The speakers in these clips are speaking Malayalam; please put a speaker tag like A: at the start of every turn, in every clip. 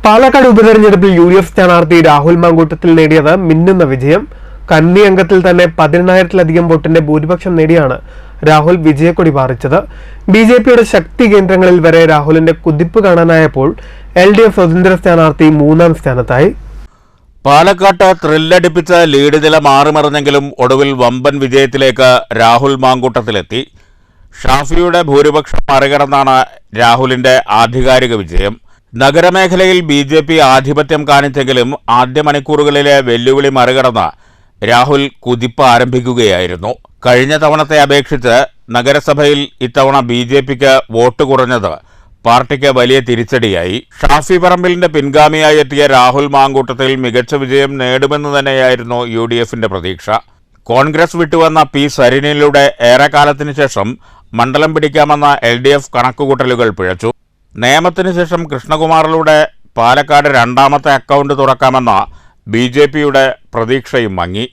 A: പാലക്കാട് ഉപതെരഞ്ഞെടുപ്പിൽ UDF സ്ഥാനാർത്ഥി രാഹുൽ മാങ്കൂട്ടത്തിൽ നേടിയത് മിന്നുന്ന വിജയം. കന്നി അംഗത്തിൽ തന്നെ 10,000-ലധികം വോട്ടിന്റെ ഭൂരിപക്ഷം നേടിയാണ് രാഹുൽ വിജയക്കൊടി പാറിച്ചത്. BJPയുടെ ശക്തി കേന്ദ്രങ്ങളിൽ വരെ രാഹുലിന്റെ കുതിപ്പ് കാണാനായപ്പോൾ LDF സ്വതന്ത്ര സ്ഥാനാർത്ഥി 3ാം സ്ഥാനത്തായി.
B: പാലക്കാട്ട് ത്രില്ലടിപ്പിച്ച ലീഡ് നില മാറിമറിഞ്ഞെങ്കിലും ഒടുവിൽ വമ്പൻ വിജയത്തിലേക്ക് രാഹുൽ മാങ്കൂട്ടത്തിലെത്തി. ഷാഫിയുടെ ഭൂരിപക്ഷം മറികടന്നാണ് രാഹുലിന്റെ ആധികാരിക വിജയം. നഗരമേഖലയിൽ BJP ആധിപത്യം കാണിച്ചെങ്കിലും ആദ്യ മണിക്കൂറുകളിലെ വെല്ലുവിളി മറികടന്ന് രാഹുൽ കുതിപ്പ് ആരംഭിക്കുകയായിരുന്നു. കഴിഞ്ഞ തവണത്തെ അപേക്ഷിച്ച് നഗരസഭയിൽ ഇത്തവണ BJPക്ക് വോട്ട് കുറഞ്ഞത് പാർട്ടിക്ക് വലിയ തിരിച്ചടിയായി. ഷാഫി പറമ്പിലിന്റെ പിൻഗാമിയായി എത്തിയ രാഹുൽ മാങ്കൂട്ടത്തിൽ മികച്ച വിജയം നേടുമെന്ന് തന്നെയായിരുന്നു UDFന്റെ പ്രതീക്ഷ. കോൺഗ്രസ് വിട്ടുവന്ന P സരിനിലൂടെ ഏറെക്കാലത്തിന് ശേഷം മണ്ഡലം പിടിക്കാമെന്ന LDF കണക്കുകൂട്ടലുകൾ പിഴച്ചു. നിയമത്തിന് ശേഷം കൃഷ്ണകുമാറിലൂടെ പാലക്കാട് 2ാമത്തെ അക്കൗണ്ട് തുറക്കാമെന്ന BJPയുടെ പ്രതീക്ഷയും മങ്ങി.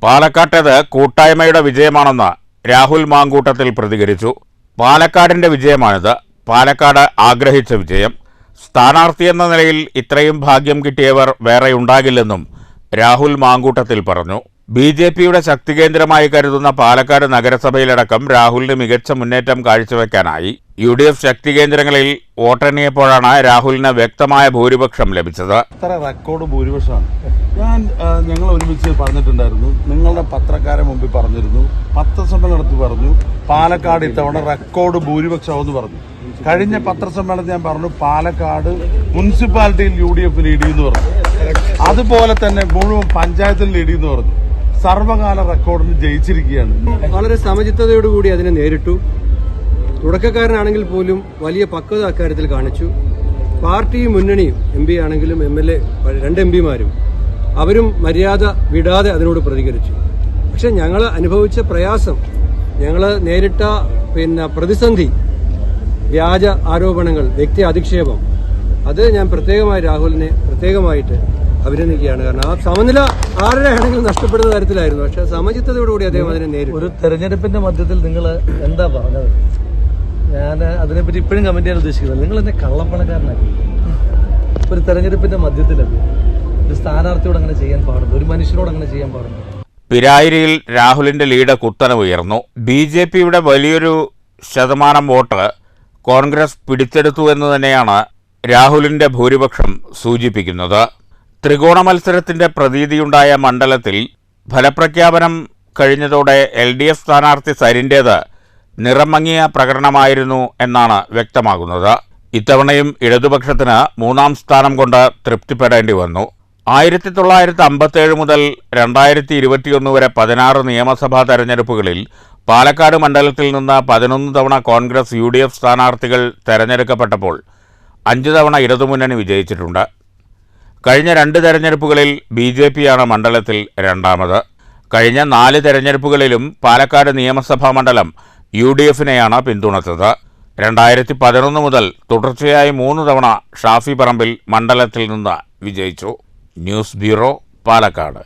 B: പാലക്കാട്ടേത് കൂട്ടായ്മയുടെ വിജയമാണെന്ന് രാഹുൽ മാങ്കൂട്ടത്തിൽ പ്രതികരിച്ചു. പാലക്കാടിന്റെ വിജയമാണിത്, പാലക്കാട് ആഗ്രഹിച്ച വിജയം. സ്ഥാനാർത്ഥിയെന്ന നിലയിൽ ഇത്രയും ഭാഗ്യം കിട്ടിയവർ വേറെയുണ്ടാകില്ലെന്നും രാഹുൽ മാങ്കൂട്ടത്തിൽ പറഞ്ഞു. BJPയുടെ ശക്തികേന്ദ്രമായി കരുതുന്ന പാലക്കാട് നഗരസഭയിലടക്കം രാഹുലിന് മികച്ച മുന്നേറ്റം കാഴ്ചവെക്കാനായി. UDF ശക്തികേന്ദ്രങ്ങളിൽ വോട്ടെണ്ണിയപ്പോഴാണ് രാഹുലിന് വ്യക്തമായ ഭൂരിപക്ഷം ലഭിച്ചത്.
C: റെക്കോർഡ് ഭൂരിപക്ഷമാണ്. ഞങ്ങൾ ഒരുമിച്ച് പറഞ്ഞിട്ടുണ്ടായിരുന്നു, നിങ്ങളുടെ പത്രക്കാരെ മുമ്പിൽ പറഞ്ഞിരുന്നു, പത്രസമ്മേളനത്തിൽ പറഞ്ഞു പാലക്കാട് ഇത്തവണ റെക്കോർഡ് ഭൂരിപക്ഷമെന്ന് പറഞ്ഞു. കഴിഞ്ഞ പത്രസമ്മേളനത്തിൽ ഞാൻ പറഞ്ഞു പാലക്കാട് മുനിസിപ്പാലിറ്റിയിൽ UDF ലീഡ് ചെയ്യുന്നു പറഞ്ഞു. അതുപോലെ തന്നെ മുഴുവൻ പഞ്ചായത്തിൽ ലീഡ് ചെയ്യുന്നു പറഞ്ഞു. സർവകാല റെക്കോർഡിന് ജയിച്ചിരിക്കുകയാണ്.
D: വളരെ സമചിത്തതയോടുകൂടി അതിനെ നേരിട്ടു. തുടക്കക്കാരനാണെങ്കിൽ പോലും വലിയ പക്വത അക്കാര്യത്തിൽ കാണിച്ചു. പാർട്ടിയും മുന്നണിയും MP ആണെങ്കിലും MLA 2 MPമാരും അവരും മര്യാദ വിടാതെ അതിനോട് പ്രതികരിച്ചു. പക്ഷെ ഞങ്ങൾ അനുഭവിച്ച പ്രയാസം, ഞങ്ങൾ നേരിട്ട പ്രതിസന്ധി, വ്യാജ ആരോപണങ്ങൾ, വ്യക്തി അധിക്ഷേപം, അത് ഞാൻ പ്രത്യേകമായി രാഹുലിനെ പ്രത്യേകമായിട്ട് അഭിനന്ദിക്കുകയാണ്. കാരണം ആ സമനില ആരുടെ ആണെങ്കിലും നഷ്ടപ്പെടുന്ന തരത്തിലായിരുന്നു. പക്ഷെ സമചിത്തതയോടുകൂടി അദ്ദേഹം അതിനെ നേരിട്ടു.
E: ഒരു തെരഞ്ഞെടുപ്പിന്റെ മധ്യത്തിൽ നിങ്ങൾ എന്താ പറഞ്ഞത്? ഞാൻ അതിനെപ്പറ്റി ഇപ്പോഴും കമന്റ് ചെയ്യാൻ ഉദ്ദേശിക്കുന്നത്, നിങ്ങൾ എന്നെ കള്ളപ്പണക്കാരനാക്കി. ഒരു തെരഞ്ഞെടുപ്പിന്റെ മധ്യത്തിലല്ലേ ഒരു സ്ഥാനാർത്ഥിയോട് അങ്ങനെ ചെയ്യാൻ പാടുന്നു, ഒരു മനുഷ്യനോട് അങ്ങനെ ചെയ്യാൻ പാടുന്നു.
B: പിരായിരിയിൽ രാഹുലിന്റെ ലീഡ് കുത്തനെ ഉയർന്നു. BJPയുടെ വലിയൊരു ശതമാനം വോട്ട് കോൺഗ്രസ് പിടിച്ചെടുത്തു എന്ന് തന്നെയാണ് രാഹുലിന്റെ ഭൂരിപക്ഷം സൂചിപ്പിക്കുന്നത്. ത്രികോണ മത്സരത്തിന്റെ പ്രതീതിയുണ്ടായ മണ്ഡലത്തിൽ ഫലപ്രഖ്യാപനം കഴിഞ്ഞതോടെ LDF സ്ഥാനാർത്ഥി സരിന്റേത് നിറം മങ്ങിയ പ്രകടനമായിരുന്നു എന്നാണ് വ്യക്തമാകുന്നത്. ഇത്തവണയും ഇടതുപക്ഷത്തിന് 3ാം സ്ഥാനം കൊണ്ട് തൃപ്തിപ്പെടേണ്ടി വന്നു. 1957 മുതൽ 2021 വരെ 16 നിയമസഭാ തെരഞ്ഞെടുപ്പുകളിൽ പാലക്കാട് മണ്ഡലത്തിൽ നിന്ന് 11 തവണ കോൺഗ്രസ് UDF സ്ഥാനാർത്ഥികൾ തെരഞ്ഞെടുക്കപ്പെട്ടപ്പോൾ 5 തവണ ഇടതുമുന്നണി വിജയിച്ചിട്ടുണ്ട്. കഴിഞ്ഞ 2 തെരഞ്ഞെടുപ്പുകളിൽ BJPയാണ് മണ്ഡലത്തിൽ 2ാമത്. കഴിഞ്ഞ 4 തെരഞ്ഞെടുപ്പുകളിലും പാലക്കാട് നിയമസഭാ മണ്ഡലം UDFനെയാണ് പിന്തുണച്ചത്. 2011 മുതൽ തുടർച്ചയായി 3 തവണ ഷാഫി പറമ്പിൽ മണ്ഡലത്തിൽ നിന്ന് വിജയിച്ചു. News bureau, Palakkad.